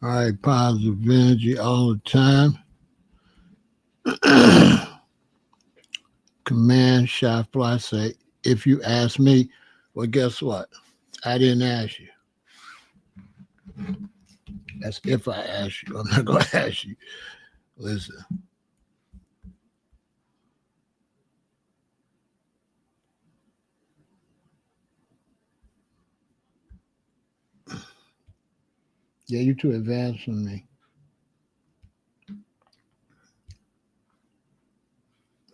All right, positive energy all the time. Command Shy Fly say, if you ask me, well, guess what? I didn't ask you. That's if I ask you. I'm not going to ask you. Listen. Yeah, you're too advanced for me.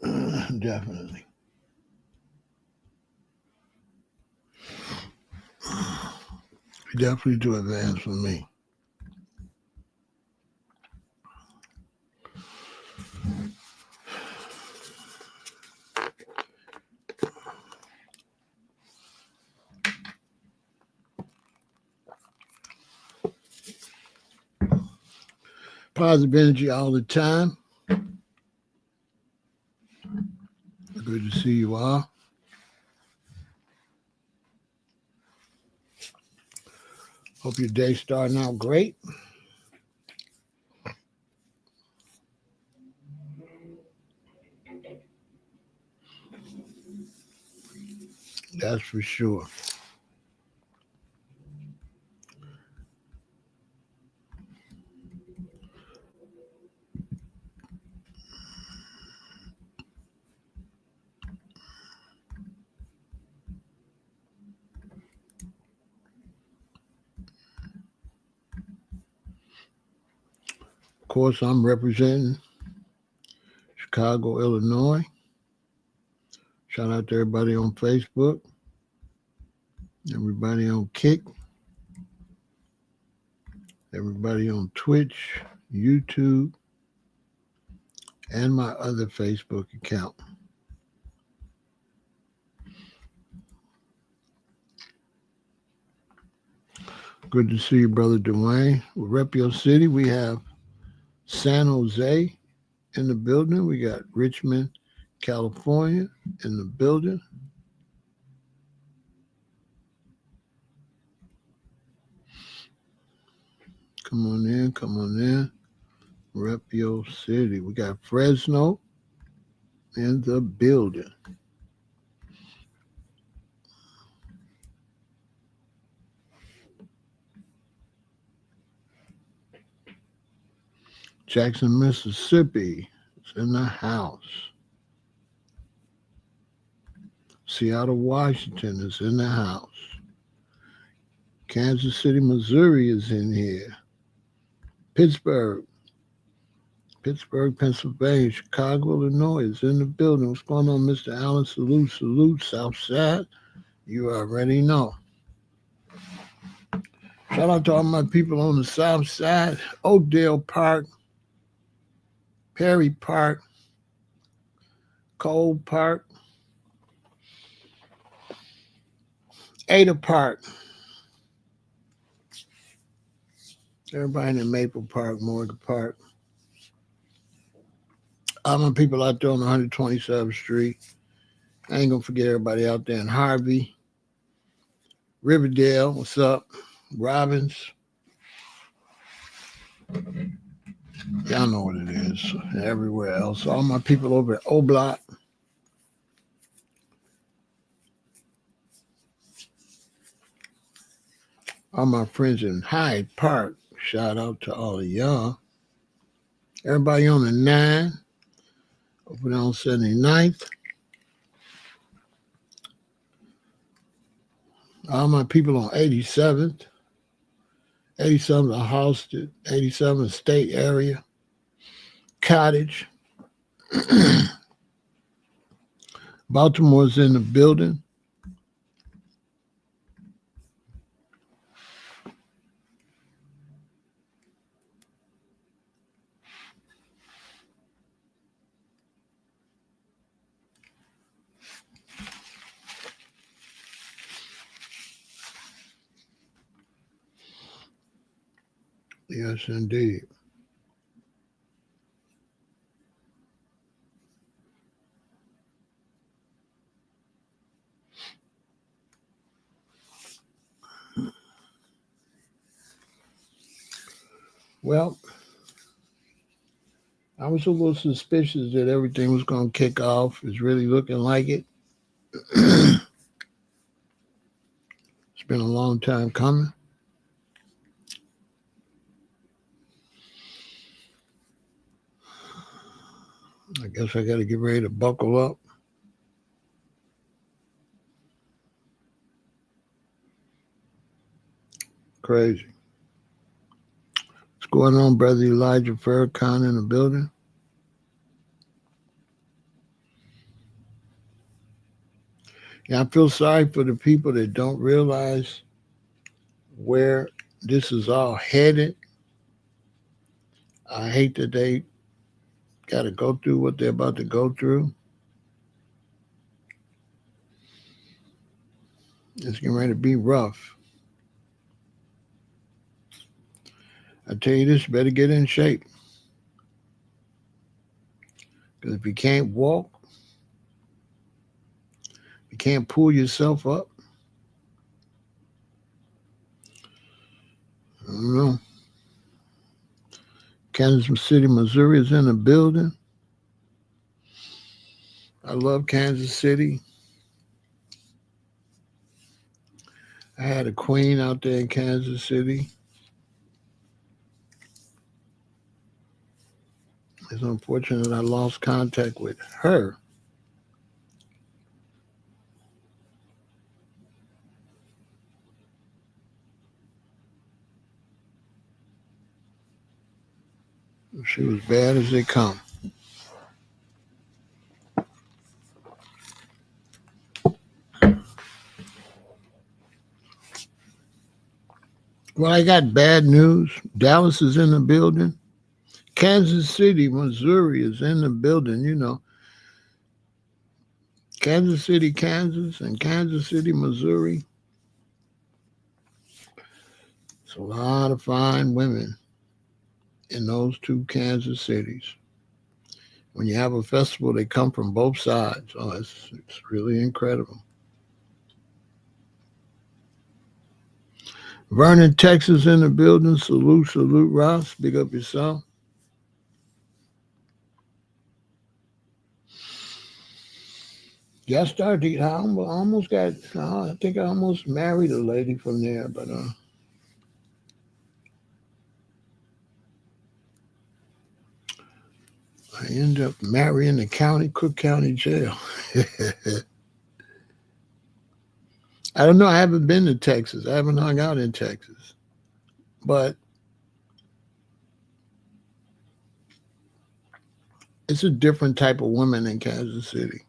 Definitely. You're definitely too advanced for me. Positive energy all the time. Good to see you all. Hope your day's starting out great. That's for sure. Of course, I'm representing Chicago, Illinois. Shout out to everybody on Facebook, everybody on Kick, everybody on Twitch, YouTube, and my other Facebook account. Good to see you, Brother Dwayne. We rep your city. We have San Jose in the building. We got Richmond, California in the building. Come on in, come on in. Rep your city. We got Fresno in the building. Jackson, Mississippi is in the house. Seattle, Washington is in the house. Kansas City, Missouri is in here. Pittsburgh, Pennsylvania, Chicago, Illinois is in the building. What's going on, Mr. Allen? Salute, salute, Southside. You already know. Shout out to all my people on the South Side, Oakdale Park, Perry Park, Cole Park, Ada Park. Everybody in the Maple Park, Morgan Park. All my people out there on 127th Street. I ain't going to forget everybody out there in Harvey, Riverdale, what's up? Robbins. Y'all know what it is. Everywhere else. All my people over at O-Block. All my friends in Hyde Park. Shout out to all of y'all. Everybody on the 9. Over there on 79th. All my people on 87th. 87th Halsted. 87th State area. Cottage. Baltimore's in the building. Yes, indeed. Well, I was a little suspicious that everything was going to kick off. It's really looking like it. It's been a long time coming. I guess I got to get ready to buckle up. Crazy. What's going on, brother Elijah Farrakhan in the building? Yeah, I feel sorry for the people that don't realize where this is all headed. I hate that they got to go through what they're about to go through. It's getting ready to be rough. I tell you this, you better get in shape. Because if you can't walk, you can't pull yourself up. I don't know. Kansas City, Missouri is in the building. I love Kansas City. I had a queen out there in Kansas City. It's unfortunate I lost contact with her. She was bad as they come. Well, I got bad news. Dallas is in the building. Kansas City, Missouri is in the building. You know, Kansas City, Kansas, and Kansas City, Missouri. It's a lot of fine women in those two Kansas cities. When you have a festival, they come from both sides. Oh, it's really incredible. Vernon, Texas in the building. Salute, salute, Ross. Big up yourself. Yeah, I started. I almost got. I think I almost married a lady from there, but I ended up marrying the Cook County Jail. I don't know. I haven't been to Texas. I haven't hung out in Texas, but it's a different type of woman in Kansas City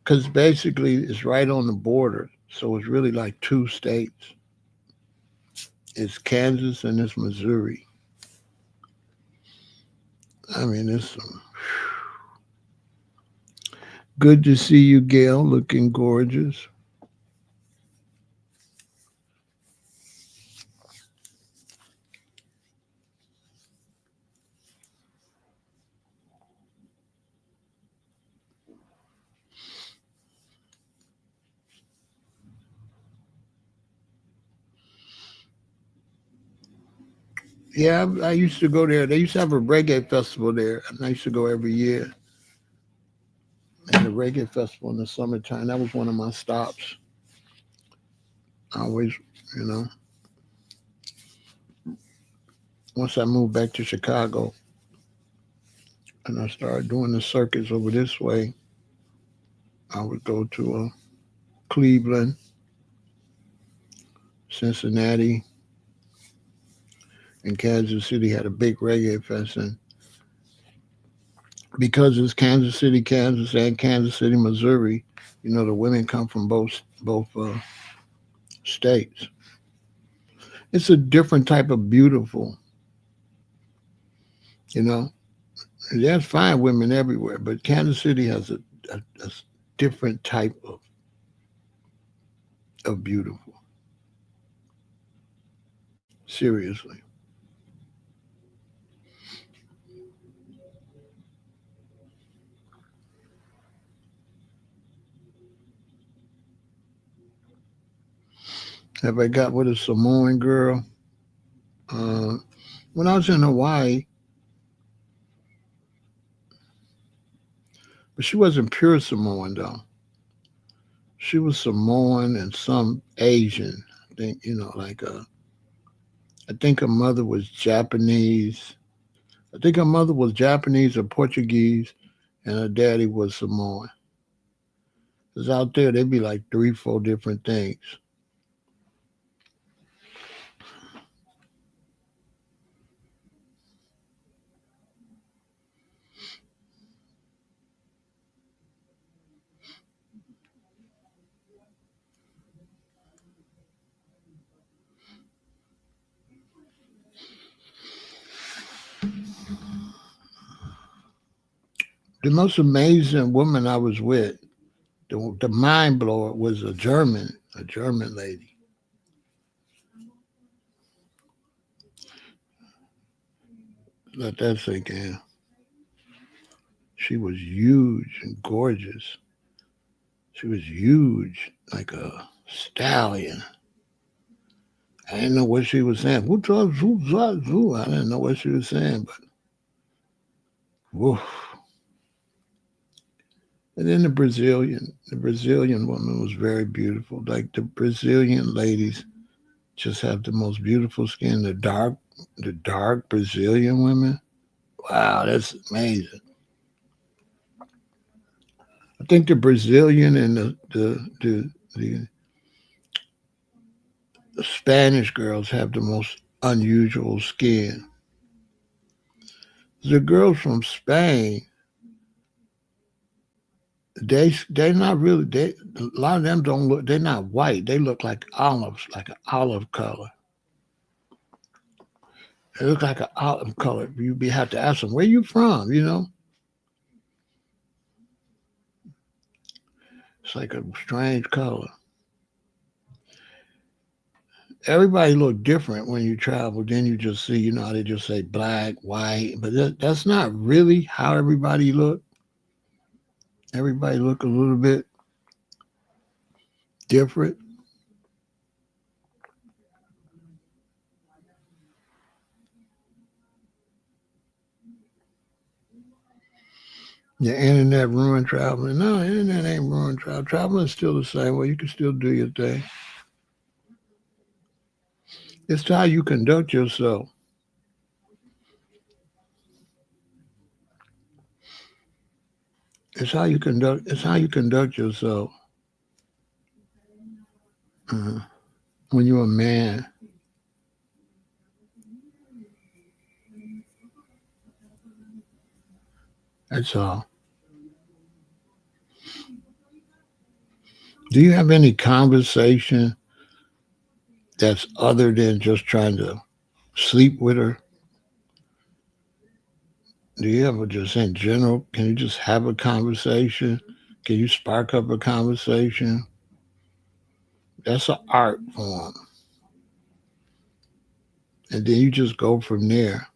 because basically it's right on the border, so it's really like two states. It's Kansas and it's Missouri. I mean, it's good to see you, Gail, looking gorgeous. Yeah, I used to go there. They used to have a reggae festival there, and I used to go every year. And the reggae festival in the summertime, that was one of my stops. I always, you know, once I moved back to Chicago and I started doing the circuits over this way, I would go to Cleveland, Cincinnati, and Kansas City had a big reggae fest. And because it's Kansas City, Kansas, and Kansas City, Missouri, you know, the women come from both states. It's a different type of beautiful, you know. There's fine women everywhere, but Kansas City has a different type of beautiful. Seriously. Have I got with a Samoan girl? Uh, when I was in Hawaii, but she wasn't pure Samoan though. She was Samoan and some Asian. I think I think her mother was Japanese. I think her mother was Japanese or Portuguese, and her daddy was Samoan. Cause out there they'd be like three, four different things. The most amazing woman I was with, the mind blower, was a German lady. Let that sink in. She was huge and gorgeous. She was huge, like a stallion. I didn't know what she was saying. I didn't know what she was saying, but woof. And then the Brazilian woman was very beautiful. Like the Brazilian ladies just have the most beautiful skin. The dark Brazilian women. Wow, that's amazing. I think the Brazilian and the Spanish girls have the most unusual skin. The girls from Spain, they're not really a lot of them don't look, they're not white. They look like olives, like an olive color. They look like an olive color. Have to ask them, where you from, you know? It's like a strange color. Everybody look different when you travel. Then you just see, how they just say black, white, but that's not really how everybody look. Everybody look a little bit different. The internet ruined traveling. No, the internet ain't ruined travel. Traveling is still the same way. You can still do your thing. It's how you conduct yourself. It's how you conduct yourself. uh When you're a man, that's all. Do you have any conversation that's other than just trying to sleep with her? Do you ever just in general? Can you just have a conversation? Can you spark up a conversation? That's an art form, and then you just go from there.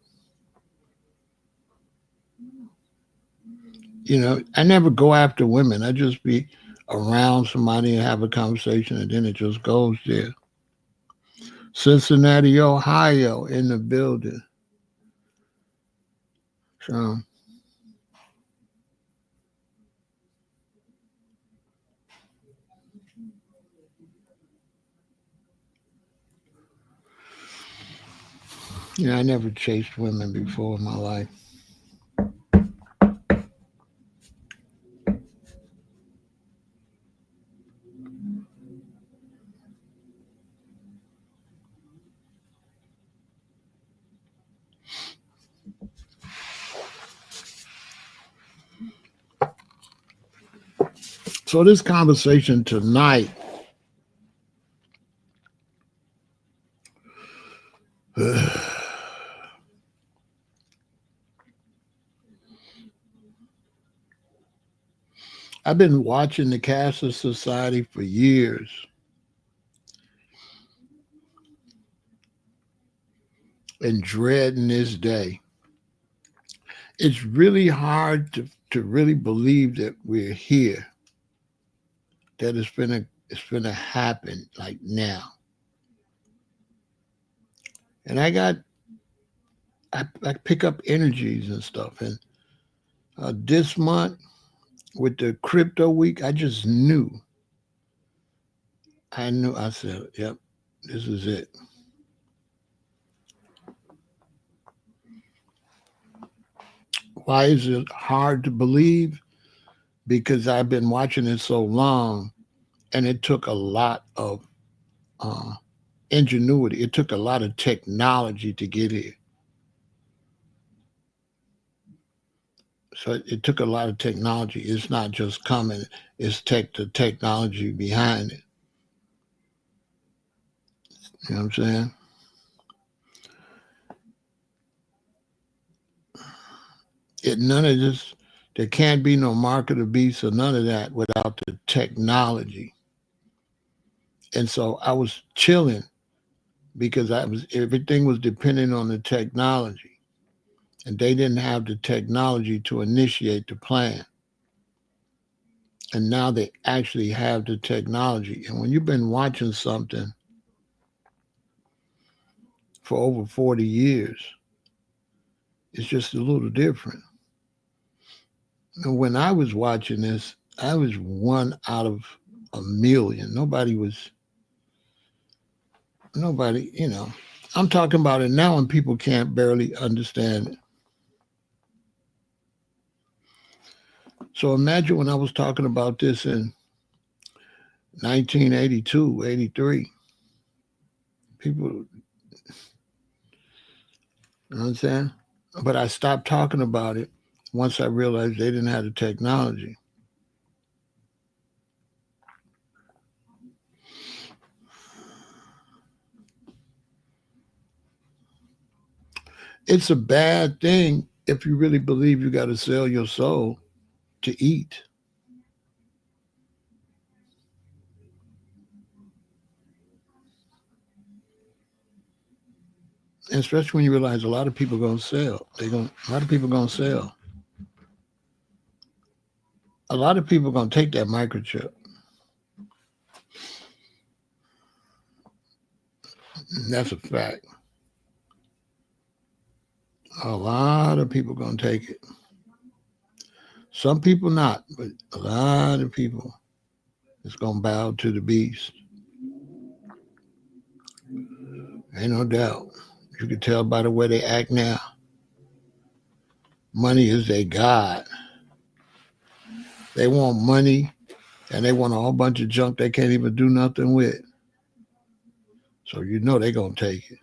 I never go after women. I just be around somebody and have a conversation, and then it just goes there. Cincinnati, Ohio, in the building. So, I never chased women before in my life. So, this conversation tonight, I've been watching the Cashless Society for years, and dreading this day. It's really hard to really believe that we're here, that it's gonna happen like now. And I pick up energies and stuff. And this month with the crypto week, I just knew. I said, yep, this is it. Why is it hard to believe? Because I've been watching it so long, and it took a lot of uh, ingenuity. It took a lot of technology to get here. So it took a lot of technology. It's not just coming; it's the technology behind it. You know what I'm saying? None of this. There can't be no market of beast or none of that without the technology. And so I was chilling because everything was depending on the technology, and they didn't have the technology to initiate the plan. And now they actually have the technology. And when you've been watching something for over 40 years, it's just a little different. And when I was watching this, I was one out of a million. Nobody, I'm talking about it now and people can't barely understand it. So imagine when I was talking about this in 1982, 83. People, you know what I'm saying? But I stopped talking about it once I realized they didn't have the technology. It's a bad thing if you really believe you got to sell your soul to eat. And especially when you realize a lot of people gonna sell. A lot of people gonna sell. A lot of people gonna take that microchip. That's a fact. A lot of people gonna take it. Some people not, but a lot of people is gonna bow to the beast. Ain't no doubt. You can tell by the way they act now. Money is their god. They want money and they want a whole bunch of junk they can't even do nothing with. So you know they're gonna take it.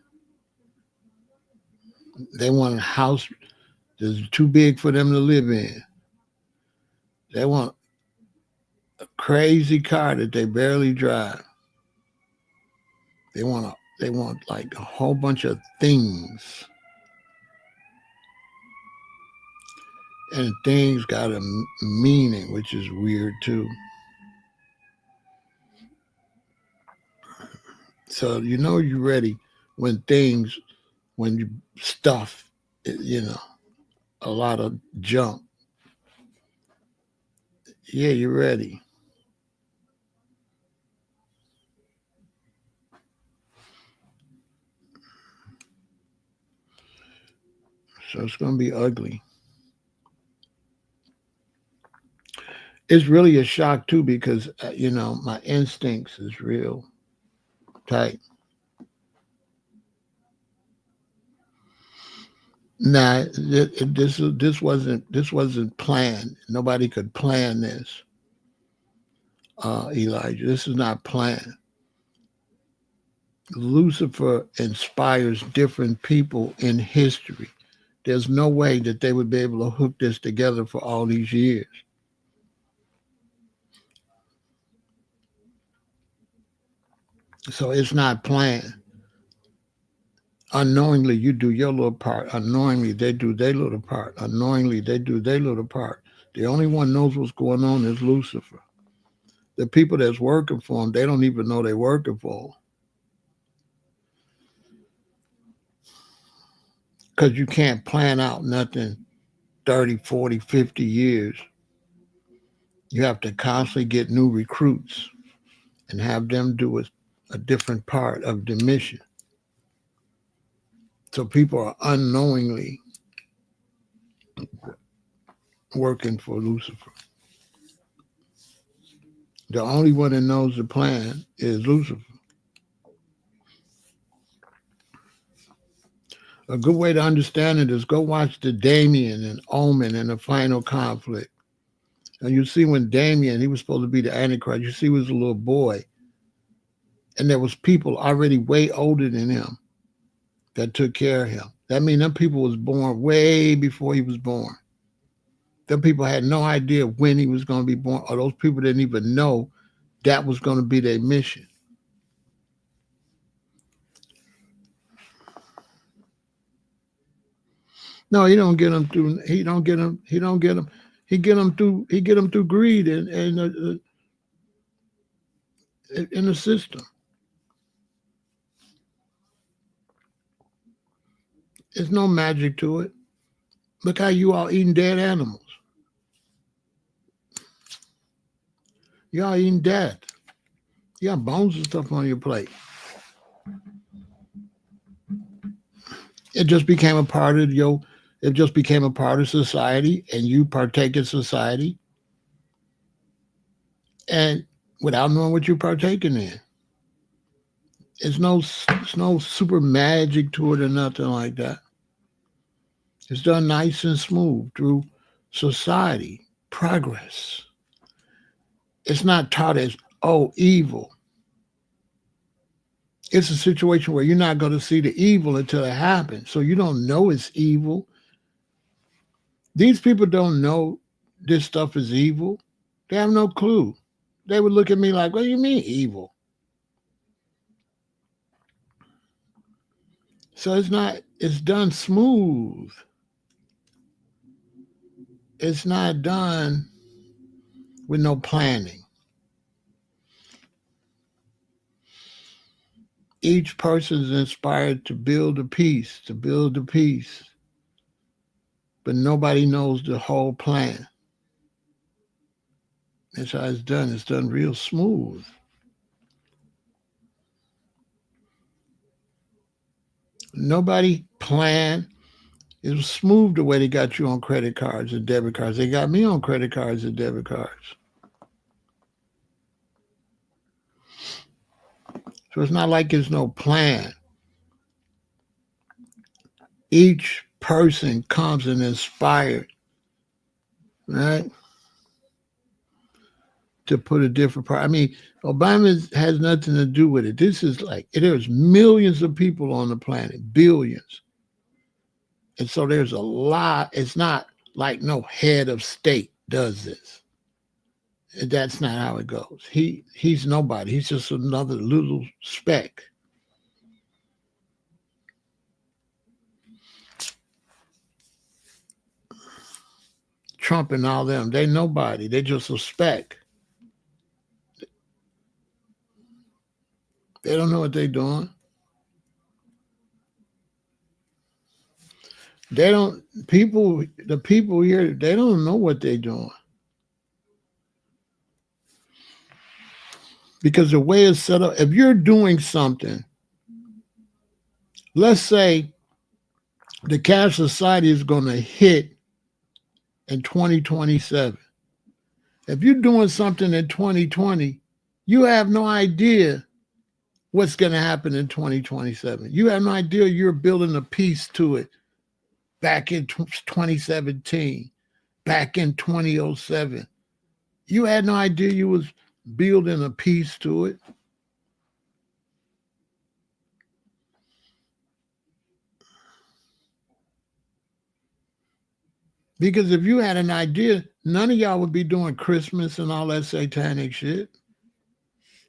They want a house that's too big for them to live in. They want a crazy car that they barely drive. They want like a whole bunch of things. And things got a meaning, which is weird too. So you know you're ready when you stuff, a lot of junk. Yeah, you're ready. So it's gonna be ugly. It's really a shock too because my instincts is real tight. Nah, this wasn't planned. Nobody could plan this, Elijah. This is not planned. Lucifer inspires different people in history. There's no way that they would be able to hook this together for all these years. So it's not planned. Unknowingly, you do your little part. Unknowingly, they do their little part. Unknowingly, they do their little part. The only one knows what's going on is Lucifer. The people that's working for him, they don't even know they're working for him. Because you can't plan out nothing 30, 40, 50 years. You have to constantly get new recruits and have them do a different part of the mission. So people are unknowingly working for Lucifer. The only one that knows the plan is Lucifer. A good way to understand it is go watch the Damien and Omen and the final conflict. And you see when Damien, he was supposed to be the Antichrist, you see he was a little boy. And there was people already way older than him that took care of him. That means them people was born way before he was born. Them people had no idea when he was going to be born, or those people didn't even know that was going to be their mission. No, he don't get them through. He don't get them. He don't get them. He get them through. He get them through greed and in the system. There's no magic to it. Look how you all eating dead animals. You all eating death. You got bones and stuff on your plate. It just became a part of your. It just became a part of society, and you partake in society, and without knowing what you're partaking in. It's no super magic to it or nothing like that. It's done nice and smooth through society, progress. It's not taught as, oh, evil. It's a situation where you're not going to see the evil until it happens. So you don't know it's evil. These people don't know this stuff is evil. They have no clue. They would look at me like, what do you mean evil? So it's done smooth. It's not done with no planning. Each person is inspired to build a piece, but nobody knows the whole plan. That's how it's done. It's done real smooth. Nobody planned. It was smooth the way they got you on credit cards and debit cards. They got me on credit cards and debit cards. So it's not like there's no plan. Each person comes and inspired, right? To put a different part. I mean, Obama has nothing to do with it. This is like, there's millions of people on the planet, billions. And so there's a lot. It's not like no head of state does this. That's not how it goes. He's nobody. He's just another little speck. Trump and all them, they nobody. They just a speck. They don't know what they're doing. The people here, they don't know what they're doing. Because the way it's set up, if you're doing something, let's say the cash society is going to hit in 2027. If you're doing something in 2020, you have no idea what's going to happen in 2027. You have no idea you're building a piece to it back in 2017, back in 2007. You had no idea you was building a piece to it. Because if you had an idea, none of y'all would be doing Christmas and all that satanic shit.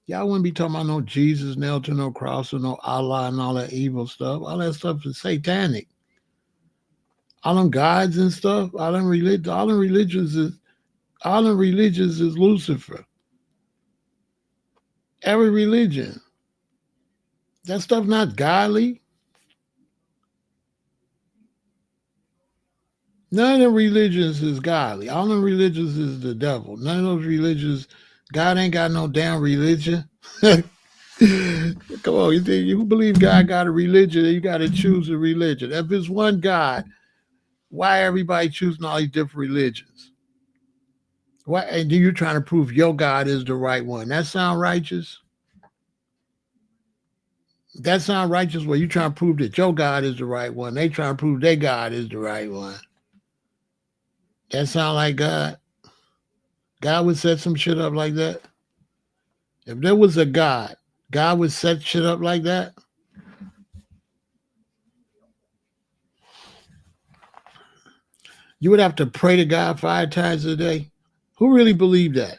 Y'all wouldn't be talking about no Jesus nailed to no cross or no Allah and all that evil stuff. All that stuff is satanic. All them gods and stuff, all them religions is Lucifer. Every religion. That stuff not godly. None of the religions is godly. All the religions is the devil. None of those religions, God ain't got no damn religion. Come on, you think you believe God got a religion, you got to choose a religion. If it's one God, why everybody choosing all these different religions? Why? And then you're trying to prove your God is the right one. That sound righteous? That sound righteous? Well, you trying to prove that your God is the right one. They trying to prove their God is the right one. That sound like God? God would set some shit up like that? If there was a God, God would set shit up like that? You would have to pray to God 5 times a day? Who really believed that?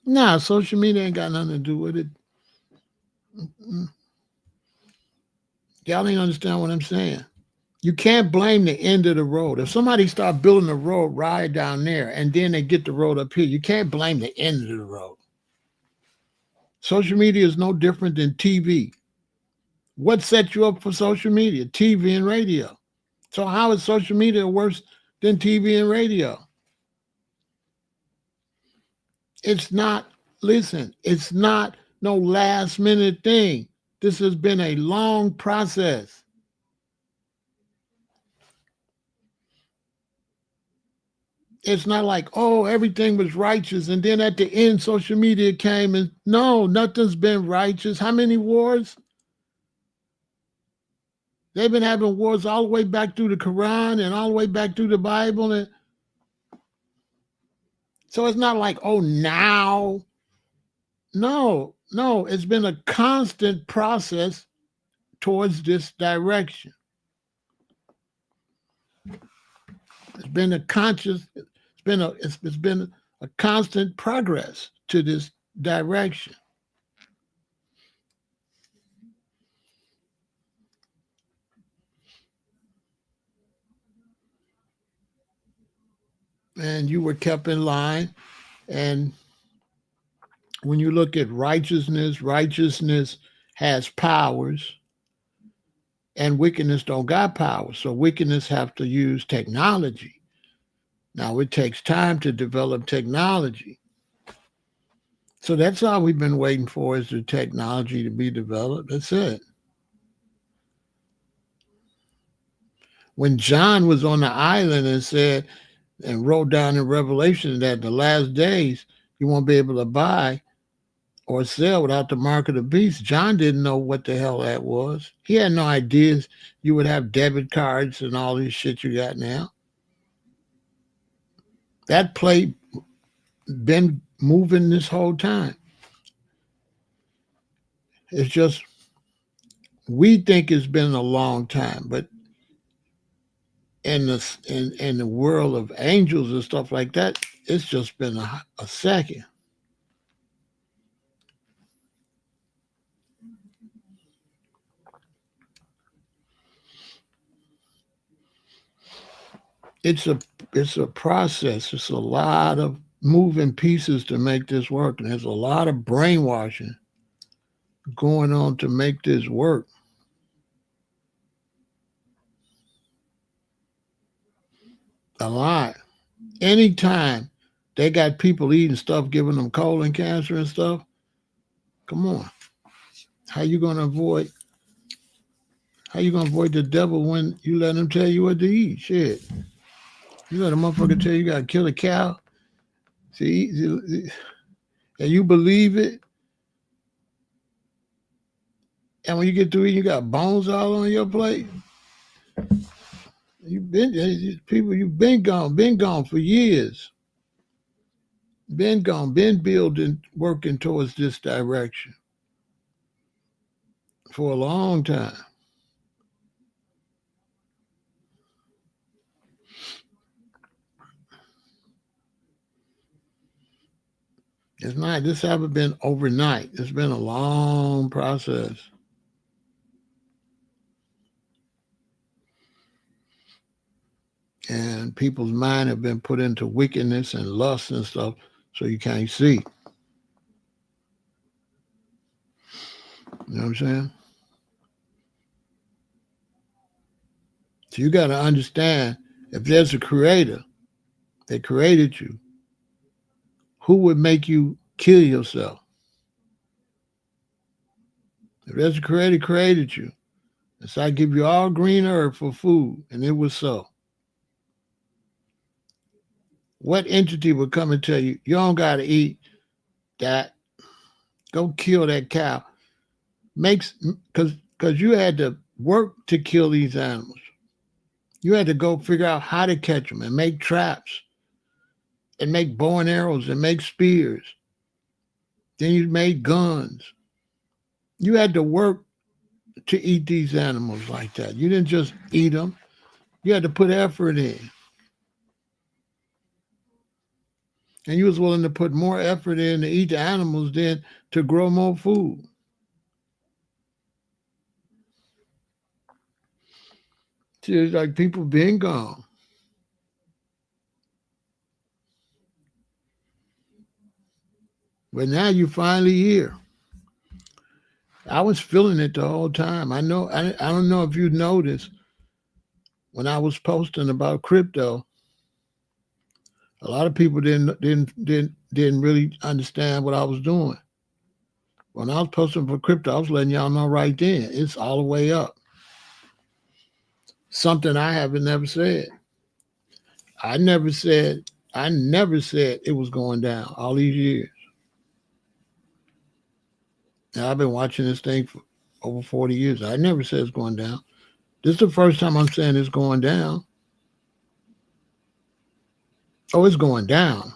Nah, social media ain't got nothing to do with it. Y'all ain't understand what I'm saying. You can't blame the end of the road. If somebody start building a road right down there and then they get the road up here, you can't blame the end of the road. Social media is no different than TV. What set you up for social media? TV and radio. So how is social media worse than TV and radio? It's not, listen, it's not no last minute thing. This has been a long process. It's not like, oh, everything was righteous. And then at the end, social media came and no, nothing's been righteous. How many wars? They've been having wars all the way back through the Quran and all the way back through the Bible. And so it's not like, oh, now. No, no, it's been a constant process towards this direction. It's been a conscious, it's been a constant progress to this direction. And you were kept in line. And when you look at righteousness, righteousness has powers, and wickedness don't got power. So wickedness have to use technology. Now it takes time to develop technology. So that's all we've been waiting for is the technology to be developed. That's it. When John was on the island and said and wrote down in Revelation that in the last days you won't be able to buy or sell without the mark of the beast, John didn't know what the hell that was. He had no ideas you would have debit cards and all this shit you got now. That play been moving this whole time. It's just we think it's been a long time, but in the world of angels and stuff like that, it's just been a second. It's a it's a process. It's a lot of moving pieces to make this work, and there's a lot of brainwashing going on to make this work. A lot. Anytime they got people eating stuff, giving them colon cancer and stuff. Come on, how you gonna avoid? How you gonna avoid the devil when you let him tell you what to eat? Shit, you let a motherfucker tell you gotta kill a cow. See, and you believe it, and when you get through eating, you got bones all on your plate. You've been people. You've been gone for years. Been gone, been building, working towards this direction for a long time. It's not. This haven't been overnight. It's been a long process. And people's mind have been put into wickedness and lust and stuff, so you can't see. You know what I'm saying? So you got to understand if there's a creator, that created you, who would make you kill yourself? If there's a creator created you, and so I give you all green earth for food, and it was so. What entity would come and tell you, you don't got to eat that? Go kill that cow. Because you had to work to kill these animals. You had to go figure out how to catch them and make traps and make bow and arrows and make spears. Then you made guns. You had to work to eat these animals like that. You didn't just eat them. You had to put effort in. And you was willing to put more effort in to eat the animals than to grow more food. See, it's like people being gone. But now you finally here. I was feeling it the whole time. I don't know if you noticed when I was posting about crypto, a lot of people didn't really understand what I was doing. When I was posting for crypto, I was letting y'all know right then. It's all the way up. Something I haven't never said. I never said it was going down all these years. Now, I've been watching this thing for over 40 years. I never said it's going down. This is the first time I'm saying it's going down. Oh, it's going down.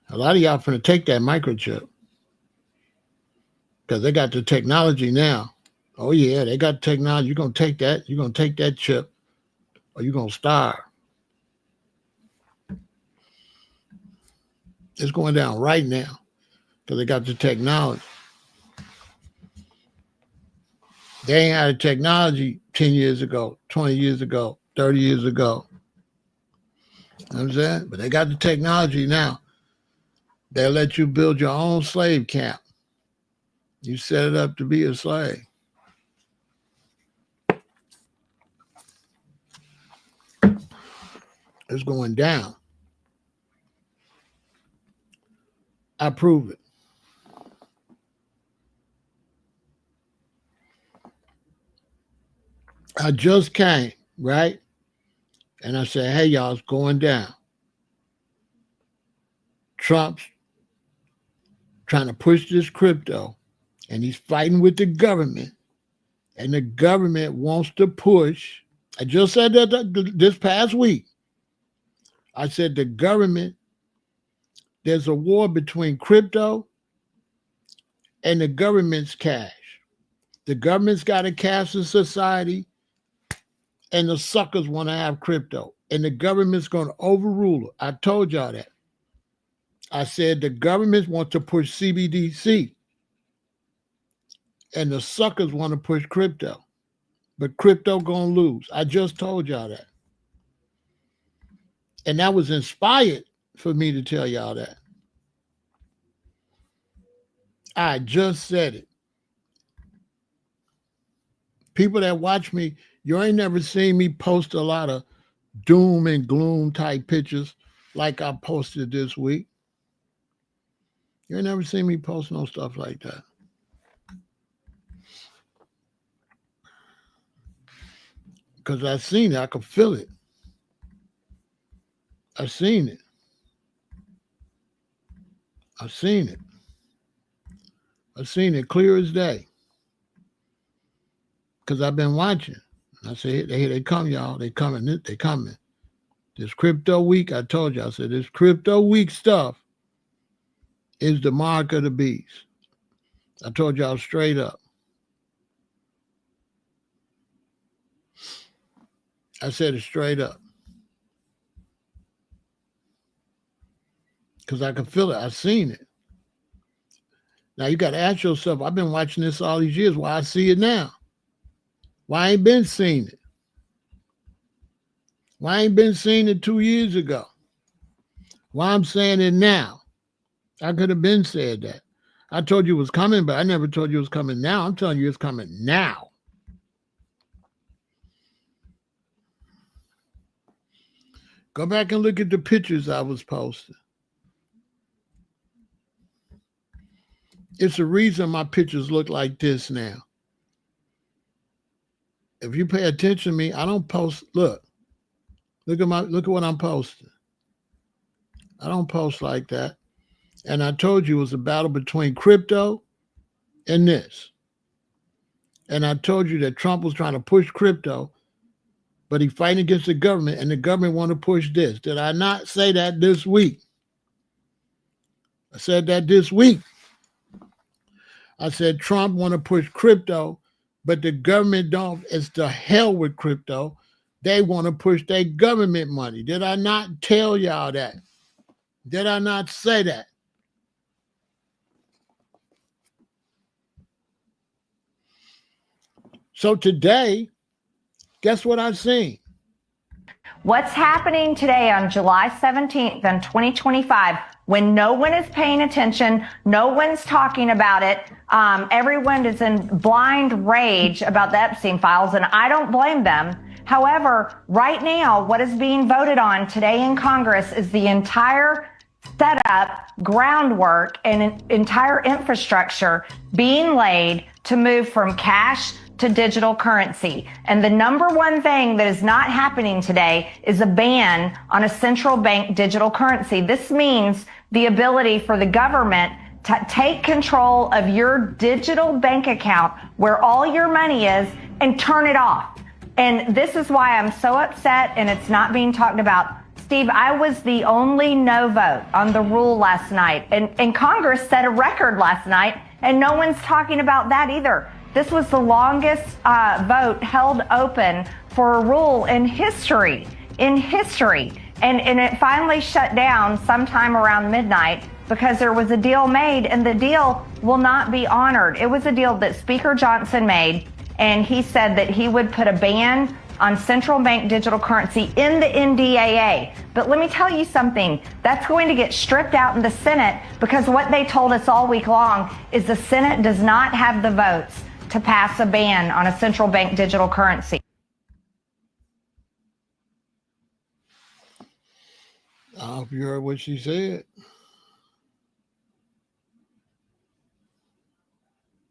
A lot of y'all finna take that microchip because they got the technology now. Oh, yeah, they got technology. You're going to take that. You're going to take that chip or you're going to starve. It's going down right now because they got the technology. They ain't had the technology 10 years ago, 20 years ago, 30 years ago. You know what I'm saying? But they got the technology now. They'll let you build your own slave camp. You set it up to be a slave. It's going down. I prove it. I just came, right? And I said, hey, y'all, it's going down. Trump's trying to push this crypto, and he's fighting with the government. And the government wants to push. I just said that this past week. I said the government, there's a war between crypto and the government's cash. The government's got a cashless society, and the suckers want to have crypto. And the government's going to overrule it. I told y'all that. I said the government wants to push CBDC, and the suckers want to push crypto. But crypto going to lose. I just told y'all that. And that was inspired for me to tell y'all that. I just said it. People that watch me, you ain't never seen me post a lot of doom and gloom type pictures like I posted this week. You ain't never seen me post no stuff like that. Because I seen it. I could feel it. I seen it. I seen it. I seen it clear as day. Because I've been watching. I said, here they come, y'all. They coming. They coming. This crypto week, I told you, I said, this crypto week stuff is the mark of the beast. I told y'all straight up. I said it straight up. Because I can feel it. I've seen it. Now, you got to ask yourself, I've been watching this all these years. Why I see it now? Why I ain't been seeing it? Why I ain't been seeing it 2 years ago? Why I'm saying it now? I could have been said that. I told you it was coming, but I never told you it was coming now. I'm telling you it's coming now. Go back and look at the pictures I was posting. It's the reason my pictures look like this now. If you pay attention to me, I don't post. Look at what I'm posting. I don't post like that. And I told you it was a battle between crypto and this. And I told you that Trump was trying to push crypto, but he's fighting against the government, and the government want to push this. Did I not say that this week? I said that this week. I said Trump want to push crypto, but the government don't. It's the hell with crypto. They want to push their government money. Did I not tell y'all that? Did I not say that? So today, guess what I've seen? What's happening today on July 17th in 2025 when no one is paying attention, no one's talking about it, everyone is in blind rage about the Epstein files, and I don't blame them. However, right now, what is being voted on today in Congress is the entire setup, groundwork, and entire infrastructure being laid to move from cash to digital currency. And the number one thing that is not happening today is a ban on a central bank digital currency. This means the ability for the government to take control of your digital bank account where all your money is and turn it off. And this is why I'm so upset and it's not being talked about. Steve, I was the only no vote on the rule last night. And Congress set a record last night and no one's talking about that either. This was the longest vote held open for a rule in history. And it finally shut down sometime around midnight because there was a deal made, and the deal will not be honored. It was a deal that Speaker Johnson made, and he said that he would put a ban on central bank digital currency in the NDAA. But let me tell you something, that's going to get stripped out in the Senate because what they told us all week long is the Senate does not have the votes to pass a ban on a central bank digital currency. I hope you heard what she said.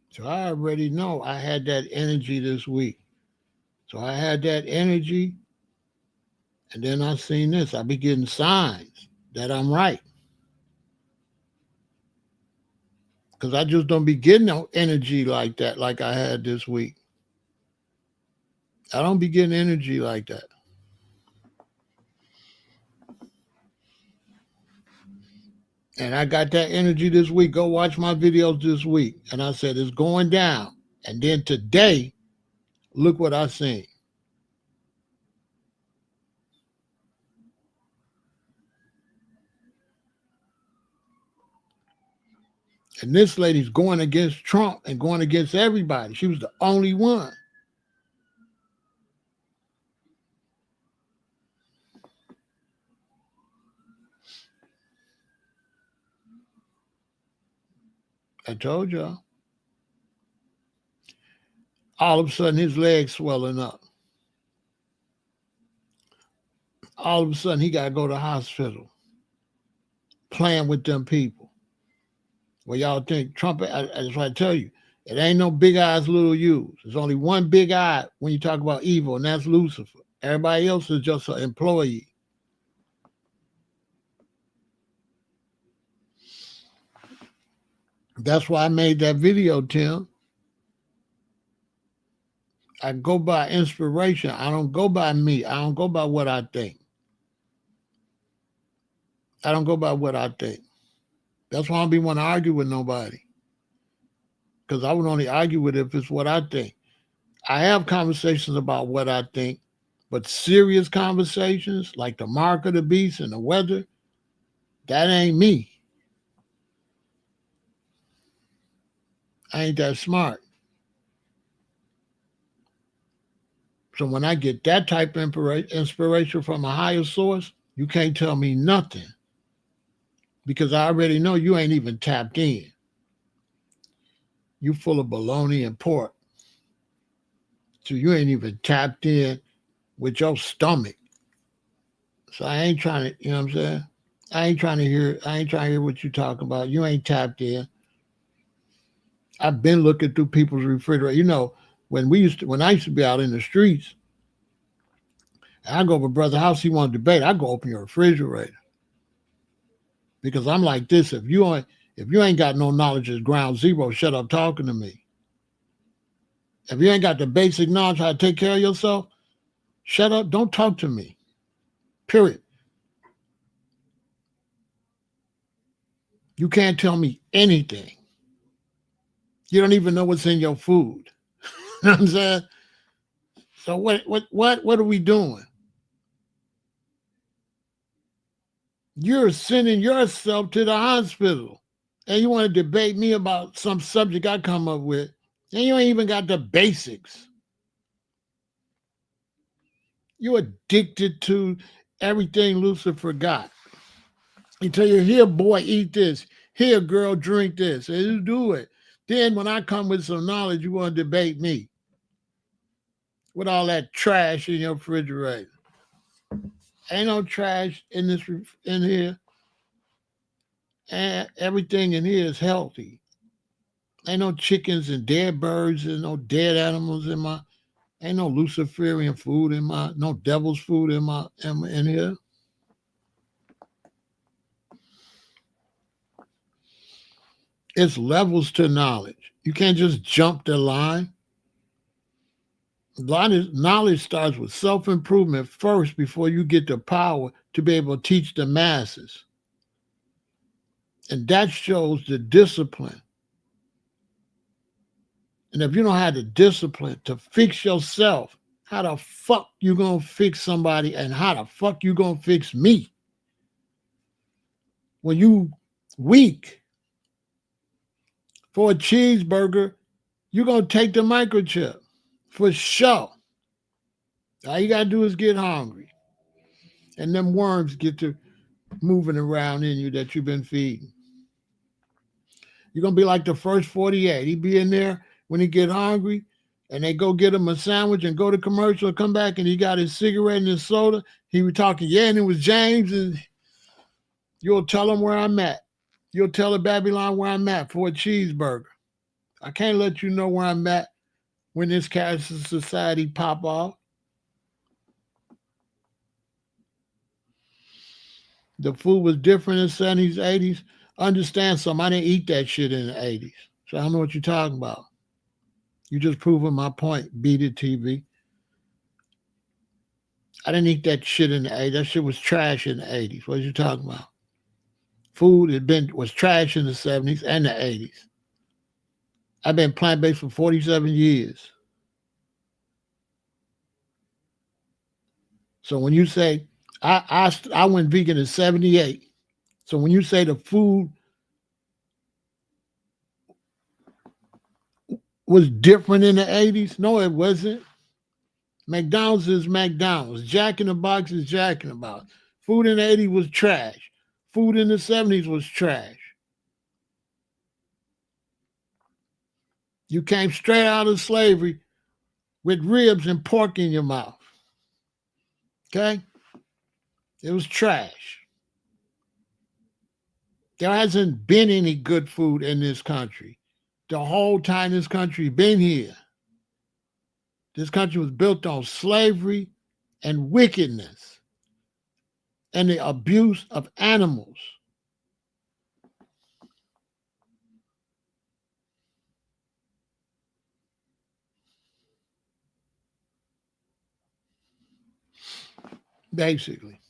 So I already know I had that energy this week. So I had that energy, and then I seen this. I be getting signs that I'm right. Because I just don't be getting no energy like that like I had this week. I don't be getting energy like that. And I got that energy this week. Go watch my videos this week. And I said, it's going down. And then today, look what I seen. And this lady's going against Trump and going against everybody. She was the only one. I told y'all. All of a sudden, his legs swelling up. All of a sudden, he got to go to the hospital. Playing with them people. Well, y'all think Trump, that's what I tell you. It ain't no big eyes, little U's. There's only one big eye when you talk about evil, and that's Lucifer. Everybody else is just an employee. That's why I made that video, Tim. I go by inspiration. I don't go by me. I don't go by what I think. I don't go by what I think. That's why I don't be want to argue with nobody. Because I would only argue with it if it's what I think. I have conversations about what I think, but serious conversations like the mark of the beast and the weather, that ain't me. I ain't that smart. So when I get that type of inspiration from a higher source, you can't tell me nothing. Because I already know you ain't even tapped in. You full of baloney and pork. So you ain't even tapped in with your stomach. So I ain't trying to, you know what I'm saying? I ain't trying to hear what you talking about. You ain't tapped in. I've been looking through people's refrigerator. You know, when I used to be out in the streets, I go over brother's house, he want to debate, I go open your refrigerator. Because I'm like this, if you ain't got no knowledge of ground zero, shut up talking to me. If you ain't got the basic knowledge how to take care of yourself, shut up, don't talk to me. Period. You can't tell me anything. You don't even know what's in your food. You know what I'm saying? So what are we doing? You're sending yourself to the hospital. And you want to debate me about some subject I come up with, and you ain't even got the basics. You're addicted to everything Lucifer got. You tell you, here, boy, eat this. Here, girl, drink this. And you do it. Then when I come with some knowledge, you want to debate me with all that trash in your refrigerator. Ain't no trash in here. And everything in here is healthy. Ain't no chickens and dead birds and no dead animals in my. Ain't no Luciferian food no devil's food in here. It's levels to knowledge. You can't just jump the line. Knowledge starts with self-improvement first before you get the power to be able to teach the masses. And that shows the discipline. And if you don't have the discipline to fix yourself, how the fuck you gonna fix somebody and how the fuck you gonna fix me? When you weak for a cheeseburger, you're gonna take the microchip for sure. All you gotta do is get hungry. And them worms get to moving around in you that you've been feeding. You're gonna be like the first 48. He be in there when he get hungry, and they go get him a sandwich and go to commercial and come back and he got his cigarette and his soda. He was talking, yeah, and it was James, and you'll tell him where I'm at. You'll tell the Babylon where I'm at for a cheeseburger. I can't let you know where I'm at when this cashless society pop off. The food was different in the 70s, 80s. Understand something, I didn't eat that shit in the 80s. So I don't know what you're talking about. You just proving my point, beat it, TV. I didn't eat that shit in the 80s. That shit was trash in the 80s. What are you talking about? Food was trash in the 70s and the 80s. I've been plant-based for 47 years. So when you say, I went vegan in 78. So when you say the food was different in the 80s, no, it wasn't. McDonald's is McDonald's. Jack in the Box is Jack in the Box. Food in the 80s was trash. Food in the 70s was trash. You came straight out of slavery with ribs and pork in your mouth. Okay? It was trash. There hasn't been any good food in this country. The whole time this country been here. This country was built on slavery and wickedness and the abuse of animals. Basically.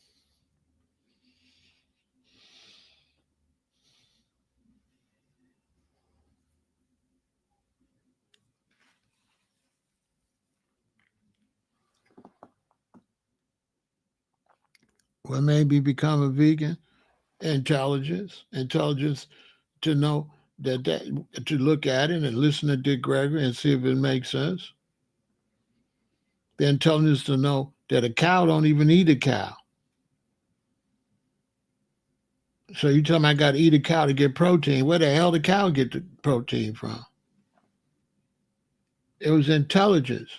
Well, maybe become a vegan. Intelligence to know that to look at it and listen to Dick Gregory and see if it makes sense. The intelligence to know that a cow don't even eat a cow. So you tell me I got to eat a cow to get protein. Where the hell did the cow get the protein from? It was intelligence.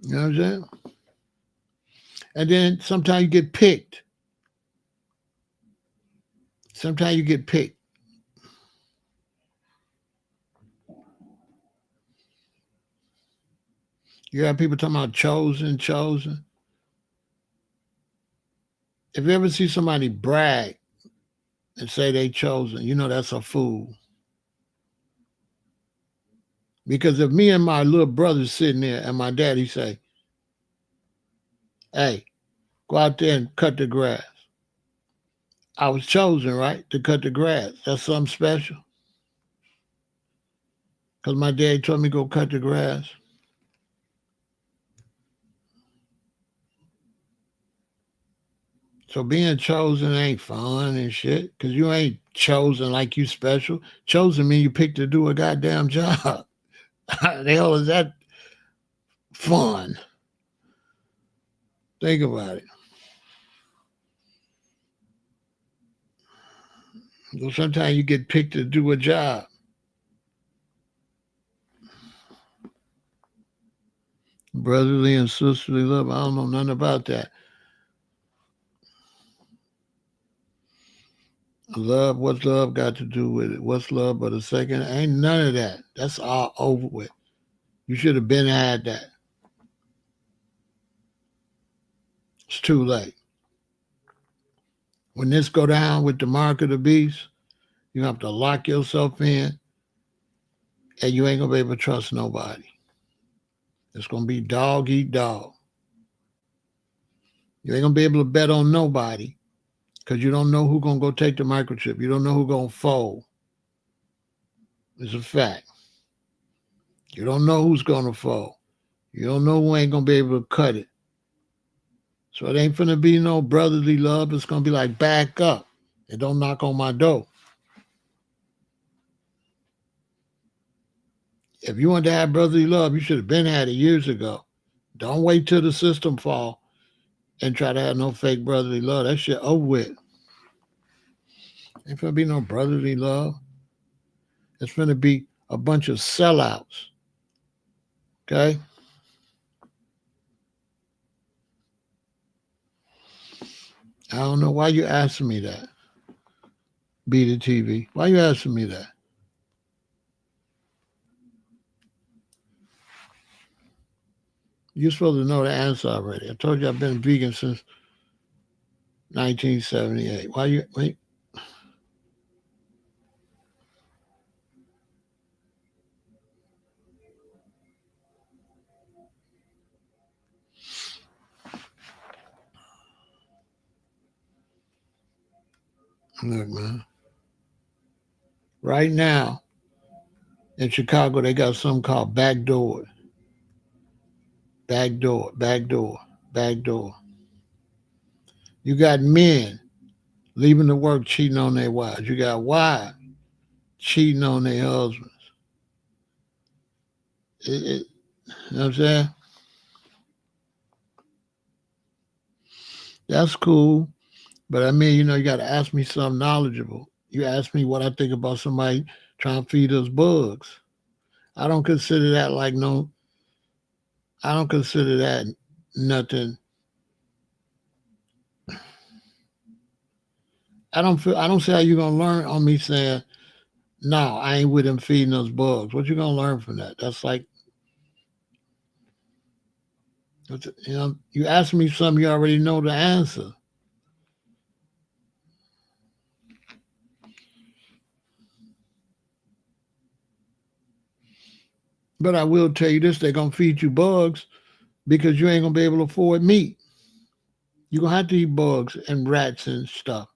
You know what I'm saying? And then sometimes you get picked. Sometimes you get picked. You have people talking about chosen, chosen. If you ever see somebody brag and say they chosen, you know that's a fool. Because if me and my little brother sitting there and my daddy say, hey, go out there and cut the grass. I was chosen, right, to cut the grass. That's something special. Because my daddy told me go cut the grass. So being chosen ain't fun and shit. Because you ain't chosen like you special. Chosen mean you picked to do a goddamn job. How the hell is that fun? Think about it. So sometimes you get picked to do a job. Brotherly and sisterly love. I don't know nothing about that. Love, what's love got to do with it? What's love but a second? Ain't none of that. That's all over with. You should have been had that. It's too late. When this go down with the mark of the beast, you have to lock yourself in and you ain't gonna be able to trust nobody. It's gonna be dog eat dog. You ain't gonna be able to bet on nobody because you don't know who gonna go take the microchip. You don't know who gonna fold. It's a fact. You don't know who's gonna fold. You don't know who ain't gonna be able to cut it. So it ain't gonna be no brotherly love. It's gonna be like back up and don't knock on my door. If you want to have brotherly love, you should have been had it years ago. Don't wait till the system fall and try to have no fake brotherly love. That shit over with. Ain't gonna be no brotherly love. It's gonna be a bunch of sellouts. Okay? I don't know why you asking me that. Be the TV. Why you asking me that? You're supposed to know the answer already. I told you I've been vegan since 1978. Why you wait? Look, man. Right now in Chicago, they got something called backdoor. Backdoor, backdoor, backdoor. You got men leaving the work cheating on their wives. You got wives cheating on their husbands. You know what I'm saying? That's cool. But I mean, you got to ask me something knowledgeable. You ask me what I think about somebody trying to feed us bugs. I don't consider that like no, I don't consider that nothing. I don't see how you going to learn on me saying, no, I ain't with him feeding us bugs. What you going to learn from that? That's like, you ask me something, you already know the answer. But I will tell you this, they're going to feed you bugs because you ain't going to be able to afford meat. You're going to have to eat bugs and rats and stuff.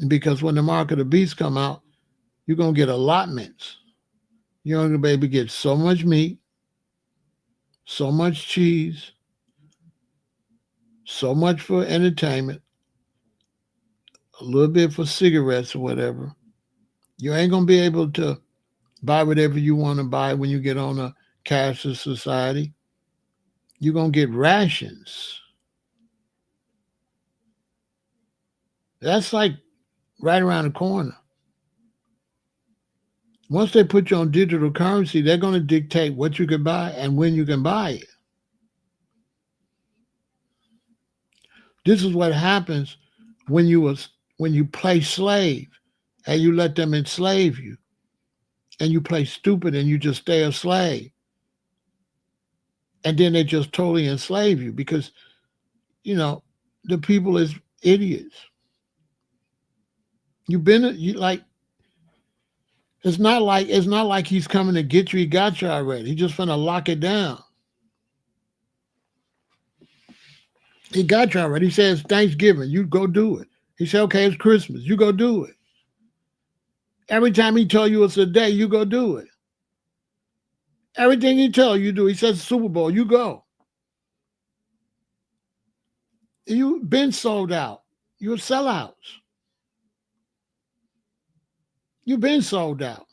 Because when the mark of the beast come out, you're going to get allotments. You're going to be able to get so much meat, so much cheese, so much for entertainment, a little bit for cigarettes or whatever. You ain't going to be able to buy whatever you want to buy when you get on a cashless society. You're going to get rations. That's like right around the corner. Once they put you on digital currency, they're going to dictate what you can buy and when you can buy it. This is what happens when you play slave and you let them enslave you, and you play stupid and you just stay a slave. And then they just totally enslave you because, the people is idiots. It's not like he's coming to get you. He got you already. He's just gonna lock it down. He got you already. He says Thanksgiving, you go do it. He said, okay, it's Christmas, you go do it. Every time he tell you it's a day, you go do it. Everything he tell you do. He says Super Bowl, you go. You've been sold out. You're sellouts. You've been sold out.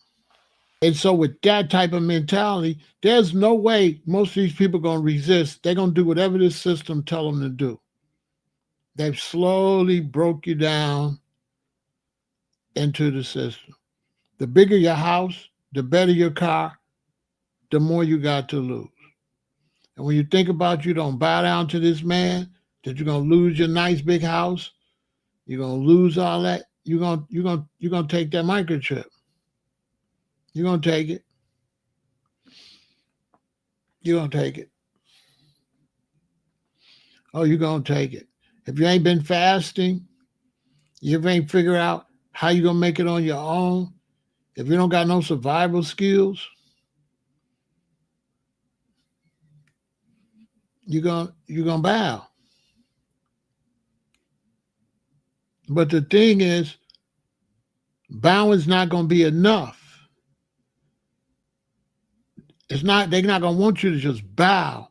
And so with that type of mentality, there's no way most of these people are going to resist. They're going to do whatever this system tell them to do. They've slowly broke you down into the system. The bigger your house, the better your car, the more you got to lose. And when you think about you don't bow down to this man, that you're going to lose your nice big house, you're going to lose all that, you're going to take that microchip. You're going to take it. You're going to take it. Oh, you're going to take it. If you ain't been fasting, you ain't figure out how you're going to make it on your own, if you don't got no survival skills, you're going to bow. But the thing is, bowing's not going to be enough. They're not going to want you to just bow.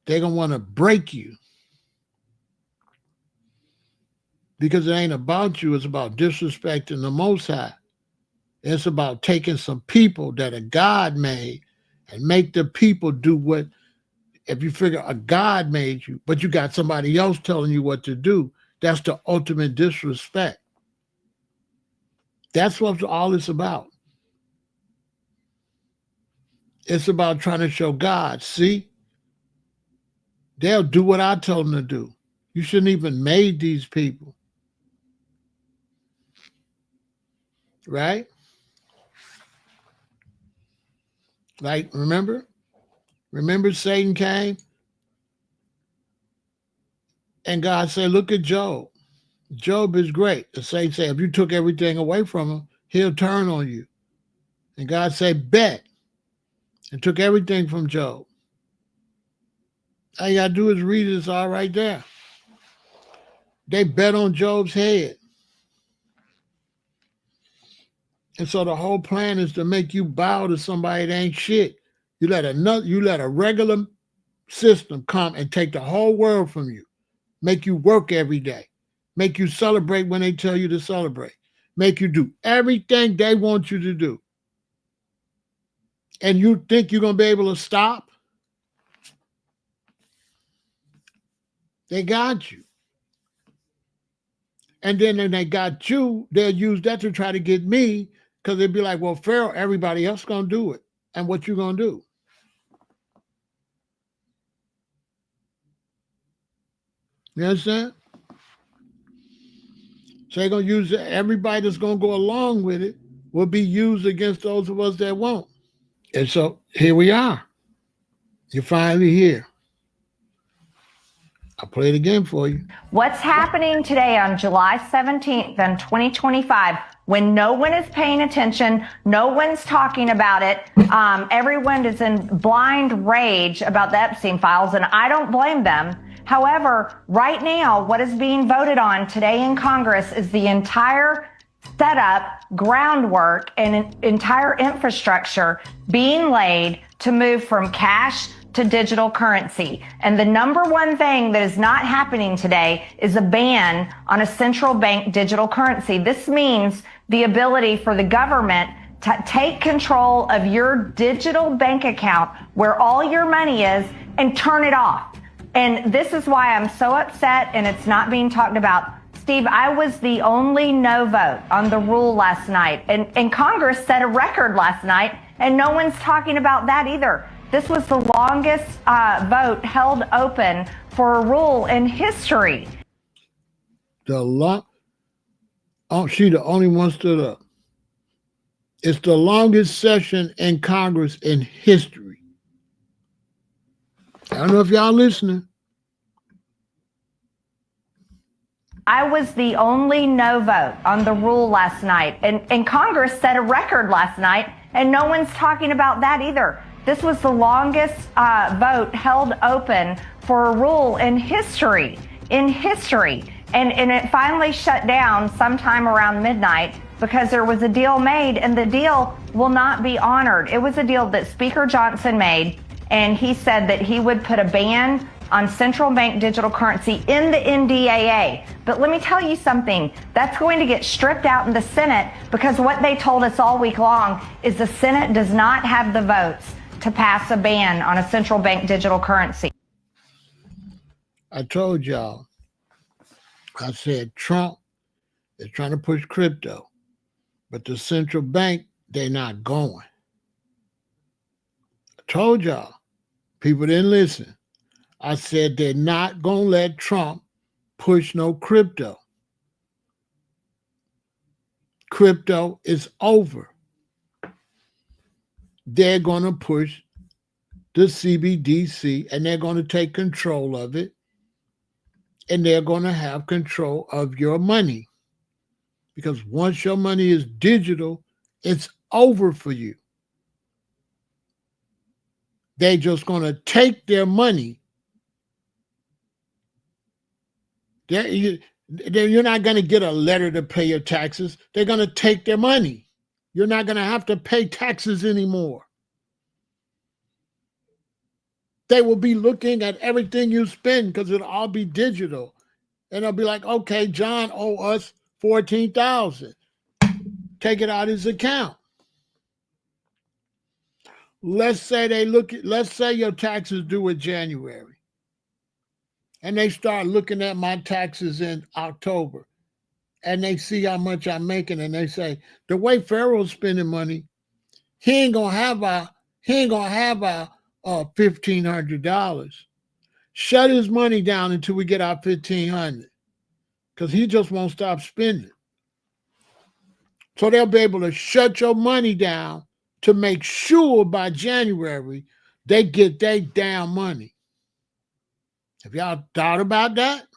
They're going to want to break you. Because it ain't about you, it's about disrespecting the Most High. It's about taking some people that a God made and make the people do what, if you figure a God made you, but you got somebody else telling you what to do, that's the ultimate disrespect. That's what all it's about. It's about trying to show God, see, they'll do what I tell them to do. You shouldn't even made these people. Right? Like, remember Satan came and God said, look at Job. Job is great. The Satan said, if you took everything away from him, he'll turn on you. And God said, bet. And took everything from Job. All you got to do is read it. It's all right there. They bet on Job's head. And so the whole plan is to make you bow to somebody that ain't shit. You let a regular system come and take the whole world from you. Make you work every day. Make you celebrate when they tell you to celebrate. Make you do everything they want you to do. And you think you're going to be able to stop? They got you. And then when they got you, they'll use that to try to get me, because they'd be like, well, Pharaoh, everybody else going to do it. And what you going to do? You understand? So they're going to use everybody that's going to go along with it will be used against those of us that won't. And so here we are. You're finally here. I'll play it again for you. What's happening today on July 17th in 2025 when no one is paying attention, no one's talking about it, everyone is in blind rage about the Epstein files, and I don't blame them. However, right now, what is being voted on today in Congress is the entire setup, groundwork, and entire infrastructure being laid to move from cash to digital currency. And the number one thing that is not happening today is a ban on a central bank digital currency. This means the ability for the government to take control of your digital bank account where all your money is and turn it off. And this is why I'm so upset and it's not being talked about. Steve, I was the only no vote on the rule last night. And Congress set a record last night, and no one's talking about that either. This was the longest vote held open for a rule in history. She the only one stood up. It's the longest session in Congress in history. I don't know if y'all listening. I was the only no vote on the rule last night. And Congress set a record last night, and no one's talking about that either. This was the longest vote held open for a rule in history. And it finally shut down sometime around midnight because there was a deal made, and the deal will not be honored. It was a deal that Speaker Johnson made, and he said that he would put a ban on central bank digital currency in the NDAA. But let me tell you something, that's going to get stripped out in the Senate, because what they told us all week long is the Senate does not have the votes to pass a ban on a central bank digital currency. I told y'all, I said Trump is trying to push crypto, but the central bank, they're not going. I told y'all, people didn't listen. I said they're not going to let Trump push no crypto. Crypto is over. They're going to push the CBDC, and they're going to take control of it, and they're going to have control of your money. Because once your money is digital, it's over for you. They're just going to take their money. You're not going to get a letter to pay your taxes. They're going to take their money. You're not going to have to pay taxes anymore. They will be looking at everything you spend because it'll all be digital. And they'll be like, okay, John owe us $14,000. Take it out of his account. Let's say your taxes due in January. And they start looking at my taxes in October, and they see how much I'm making, and they say, the way Pharaoh's spending money, he ain't gonna have our $1,500. Shut his money down until we get our $1,500, because he just won't stop spending. So they'll be able to shut your money down to make sure by January they get their damn money. Have y'all thought about that?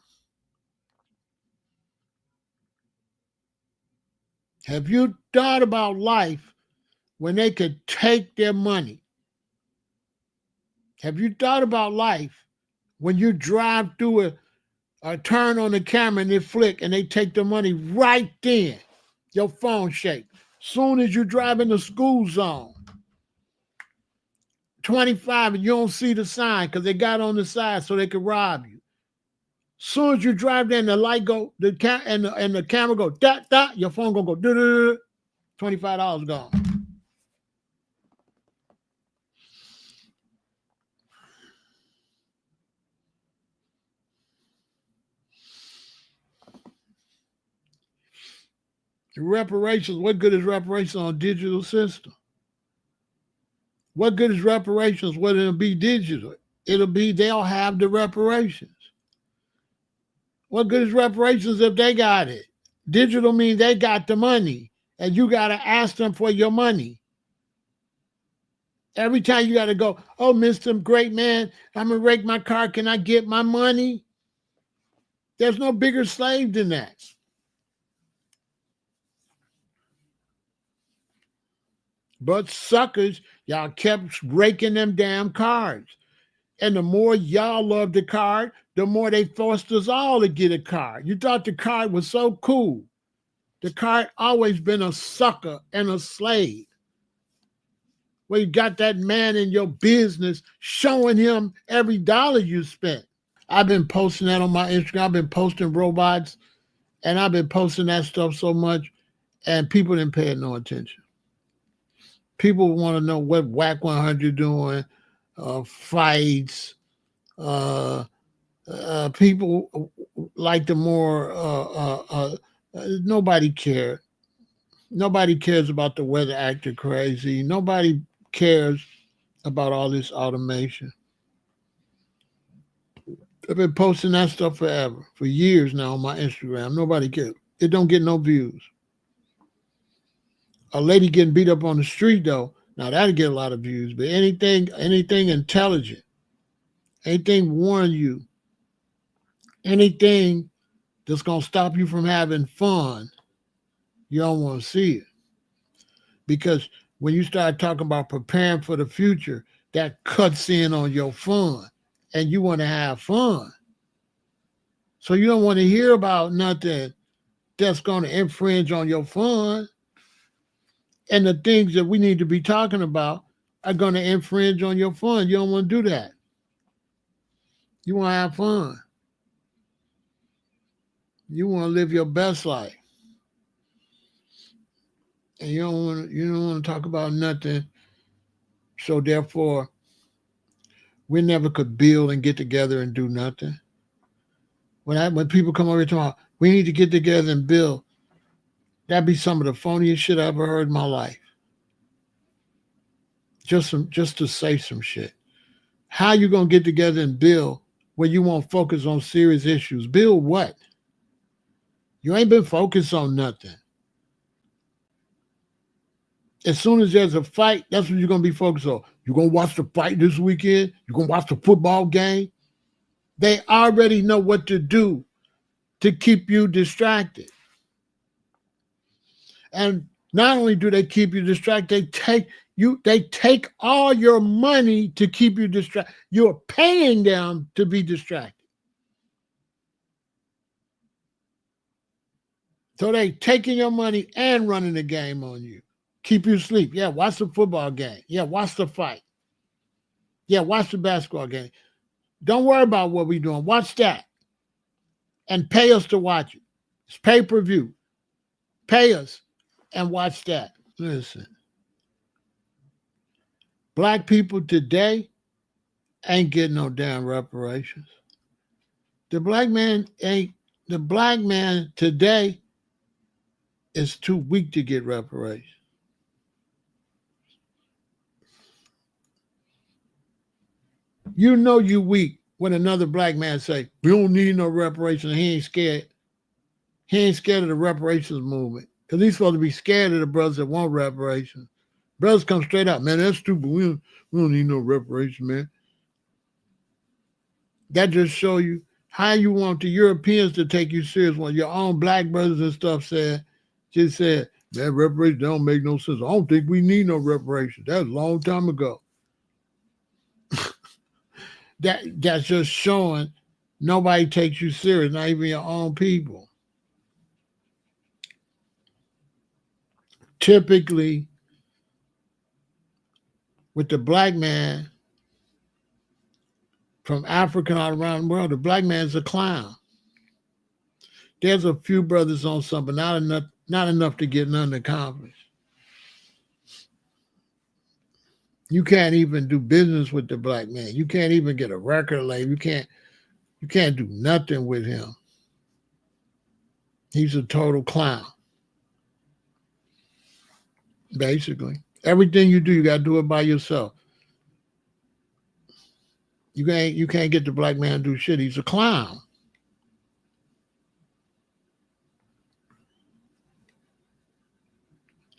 Have you thought about life when they could take their money? Have you thought about life when you drive through a turn on the camera and they flick and they take the money right then? Your phone shake. Soon as you drive in the school zone, 25, and you don't see the sign because they got on the side so they could rob you. Soon as you drive there and the light go, the camera go, dot, dot, your phone gonna go, $25 gone. The reparations, what good is reparations on a digital system? What good is reparations when it'll be digital? They'll have the reparations. What good is reparations if they got it? Digital means they got the money, and you got to ask them for your money. Every time you got to go, oh, Mr. Great Man, I'm going to rake my car. Can I get my money? There's no bigger slave than that. But suckers, y'all kept raking them damn cards. And the more y'all loved the card, the more they forced us all to get a card. You thought the card was so cool. The card always been a sucker and a slave. Well, you got that man in your business showing him every dollar you spent. I've been posting that on my Instagram. I've been posting robots, and I've been posting that stuff so much, and people didn't pay no attention. People want to know what Whack 100 doing, fights, People like the more, nobody cared. Nobody cares about the weather acting crazy. Nobody cares about all this automation. I've been posting that stuff forever, for years now on my Instagram. Nobody cares. It don't get no views. A lady getting beat up on the street though, now that'll get a lot of views. But anything intelligent, anything warn you, anything that's gonna stop you from having fun, you don't want to see it. Because when you start talking about preparing for the future, that cuts in on your fun. And you want to have fun. So you don't want to hear about nothing that's going to infringe on your fun. And the things that we need to be talking about are going to infringe on your fun. You don't want to do that. You want to have fun. You want to live your best life. And you don't want to talk about nothing. So therefore, we never could build and get together and do nothing. When people come over here talking about, we need to get together and build, that'd be some of the phoniest shit I ever heard in my life. Just to say some shit. How you gonna get together and build when you won't focus on serious issues? Build what? You ain't been focused on nothing. As soon as there's a fight, that's what you're gonna be focused on. You're gonna watch the fight this weekend. You're gonna watch the football game. They already know what to do to keep you distracted. And not only do they keep you distracted, they take all your money to keep you distracted. You're paying them to be distracted. So they taking your money and running the game on you. Keep you asleep. Yeah, watch the football game. Yeah, watch the fight. Yeah, watch the basketball game. Don't worry about what we're doing. Watch that. And pay us to watch it. It's pay-per-view. Pay us and watch that. Listen. Black people today ain't getting no damn reparations. The black man today is too weak to get reparations. You know you weak when another black man say, we don't need no reparations. He ain't scared. He ain't scared of the reparations movement. Because he's supposed to be scared of the brothers that want reparations. Brothers come straight up, man, that's stupid. We don't need no reparations, man. That just show you how you want the Europeans to take you serious when your own black brothers and stuff said, man, reparations don't make no sense. I don't think we need no reparations. That was a long time ago. That's just showing nobody takes you serious, not even your own people. Typically, with the black man from Africa and all around the world, the black man's a clown. There's a few brothers on something, not enough to get nothing accomplished. You can't even do business with the black man. You can't even get a record label. You can't do nothing with him. He's a total clown. Basically. Everything you do, you gotta do it by yourself. You can't get the black man to do shit. He's a clown.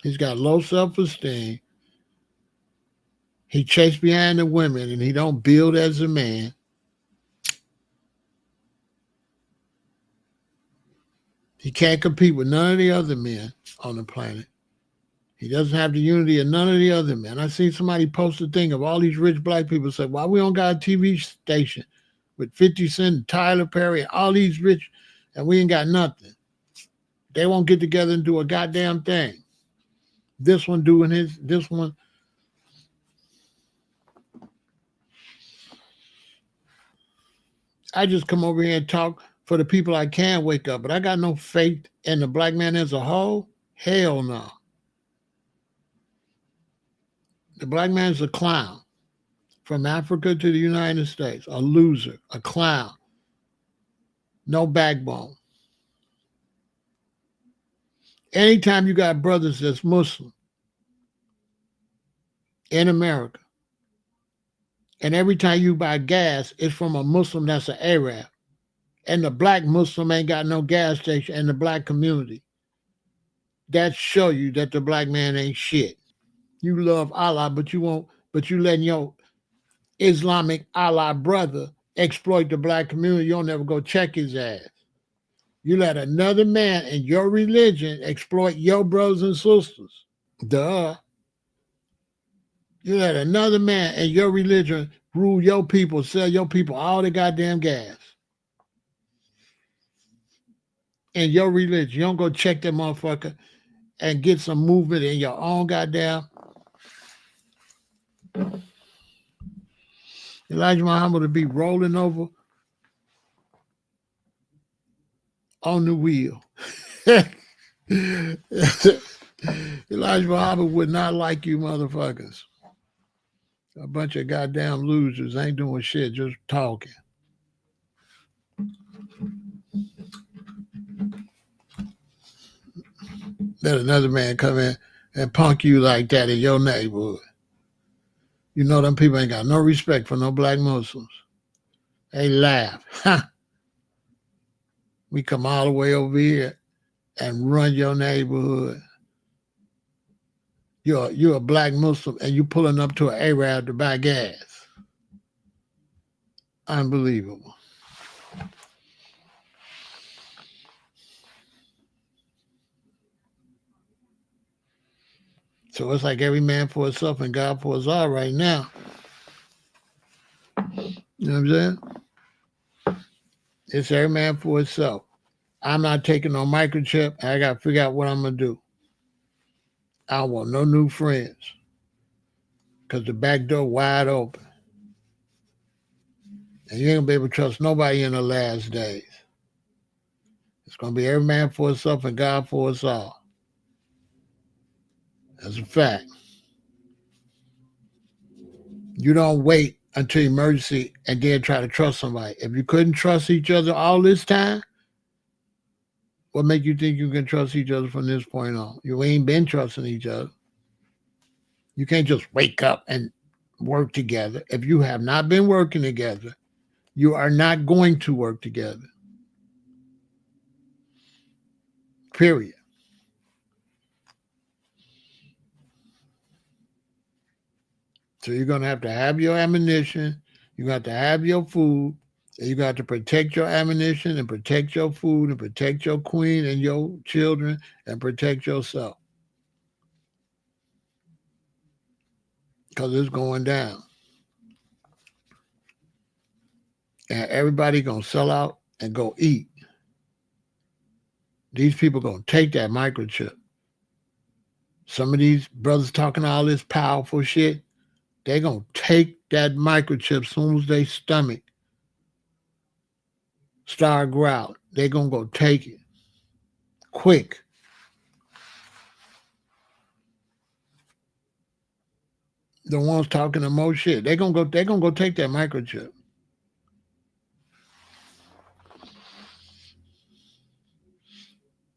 He's got low self-esteem. He chased behind the women and he don't build as a man. He can't compete with none of the other men on the planet. He doesn't have the unity of none of the other men. I seen somebody post a thing of all these rich black people say, why we don't got a TV station with 50 Cent and Tyler Perry and all these rich, and we ain't got nothing. They won't get together and do a goddamn thing. This one doing this one. I just come over here and talk for the people I can wake up, but I got no faith in the black man as a whole. Hell no. The black man's a clown. From Africa to the United States, a loser, a clown. no backbone. Anytime you got brothers that's Muslim in America, and every time you buy gas, it's from a Muslim that's an Arab, and the black Muslim ain't got no gas station in the black community, that show you that the black man ain't shit. You love Allah, but you letting your Islamic Allah brother exploit the black community. You'll never go check his ass. You let another man in your religion exploit your brothers and sisters. Duh. You let another man in your religion rule your people, sell your people all the goddamn gas. In your religion, you don't go check that motherfucker and get some movement in your own goddamn. Elijah Muhammad would be rolling over on the wheel. Elijah Muhammad would not like you motherfuckers. A bunch of goddamn losers ain't doing shit, just talking. Let another man come in and punk you like that in your neighborhood. You know them people ain't got no respect for no black Muslims. They laugh. Ha! We come all the way over here and run your neighborhood. You're a black Muslim and you pulling up to an Arab to buy gas. Unbelievable. So it's like every man for himself and God for us all right now. You know what I'm saying? It's every man for himself. I'm not taking no microchip. I got to figure out what I'm going to do. I don't want no new friends because the back door wide open. And you ain't going to be able to trust nobody in the last days. It's going to be every man for himself and God for us all. That's a fact. You don't wait until emergency and then try to trust somebody. If you couldn't trust each other all this time, what make you think you can trust each other from this point on? You ain't been trusting each other. You can't just wake up and work together. If you have not been working together, you are not going to work together. Period. So you're going to have your ammunition. You're going to have your food. And you got to protect your ammunition and protect your food and protect your queen and your children and protect yourself. Because it's going down. And everybody going to sell out and go eat. These people going to take that microchip. Some of these brothers talking all this powerful shit, they're going to take that microchip as soon as they stomach start growling. They're going to go take it. Quick. The ones talking the most shit, they're gonna go take that microchip.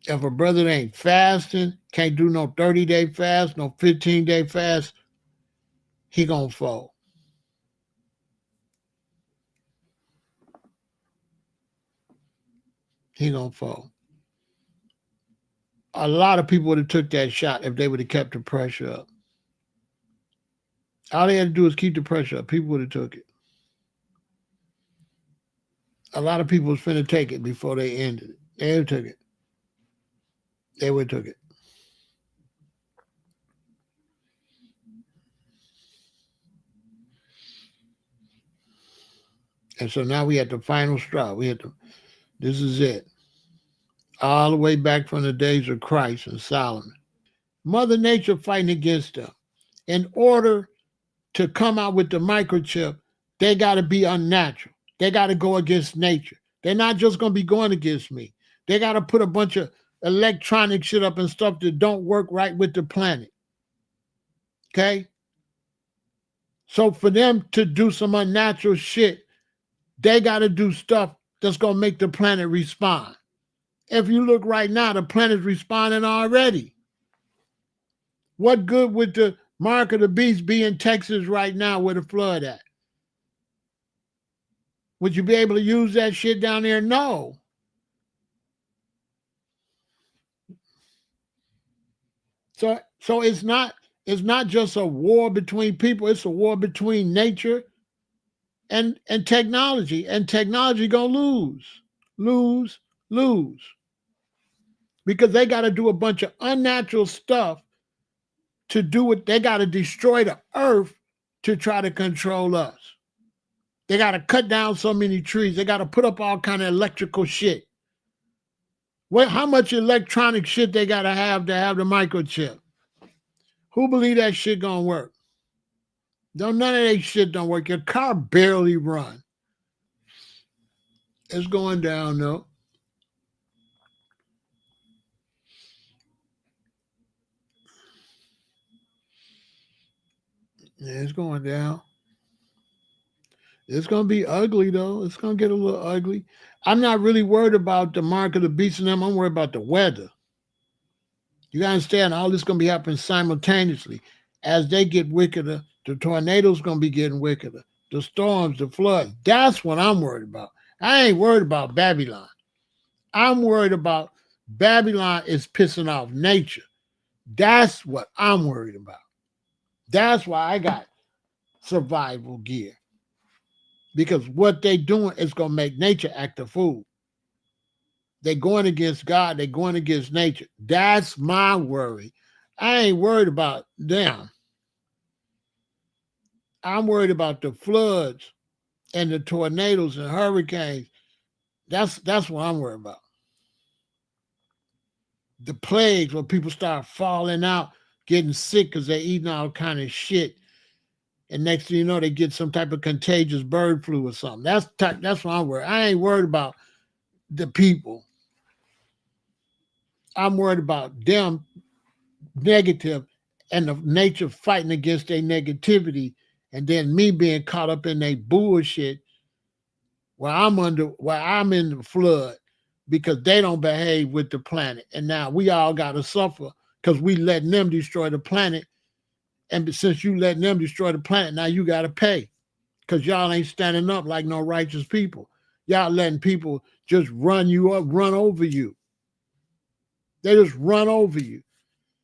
If a brother ain't fasting, can't do no 30-day fast, no 15-day fast, he gonna fall. He gonna fall. A lot of people would have took that shot if they would have kept the pressure up. All they had to do is keep the pressure up. People would have took it. A lot of people was finna take it before they ended it. They would have took it. They would have took it. And so now we at the final straw. This is it. All the way back from the days of Christ and Solomon. Mother Nature fighting against them. In order to come out with the microchip, they got to be unnatural. They got to go against nature. They're not just going to be going against me. They got to put a bunch of electronic shit up and stuff that don't work right with the planet. Okay? So for them to do some unnatural shit, they got to do stuff that's going to make the planet respond. If you look right now, the planet's responding already. What good would the mark of the beast be in Texas right now with a flood at? Would you be able to use that shit down there? No. So it's not just a war between people, it's a war between nature and technology. And technology gonna lose. Because they gotta do a bunch of unnatural stuff to do it. They gotta destroy the earth to try to control us. They gotta cut down so many trees. They gotta put up all kind of electrical shit. How much electronic shit they gotta have to have the microchip? Who believe that shit gonna work? None of that shit don't work. Your car barely run. It's going down though. Yeah, it's going down. It's going to be ugly though. It's going to get a little ugly. I'm not really worried about the mark of the beast and them. I'm worried about the weather. You got to understand, all this going to be happening simultaneously. As they get wickeder, the tornadoes going to be getting wickeder. The storms, the floods. That's what I'm worried about. I ain't worried about Babylon. I'm worried about Babylon is pissing off nature. That's what I'm worried about. That's why I got survival gear. Because what they doing is going to make nature act a fool. They're going against God. They're going against nature. That's my worry. I ain't worried about them. I'm worried about the floods and the tornadoes and hurricanes. That's what I'm worried about. The plagues where people start falling out, getting sick because they're eating all kind of shit. And next thing you know, they get some type of contagious bird flu or something. That's what I'm worried. I ain't worried about the people. I'm worried about them negative and the nature fighting against their negativity, and then me being caught up in their bullshit where I'm in the flood because they don't behave with the planet. And now we all got to suffer because we letting them destroy the planet. And since you letting them destroy the planet, now you got to pay because y'all ain't standing up like no righteous people. Y'all letting people just run you up, run over you. They just run over you.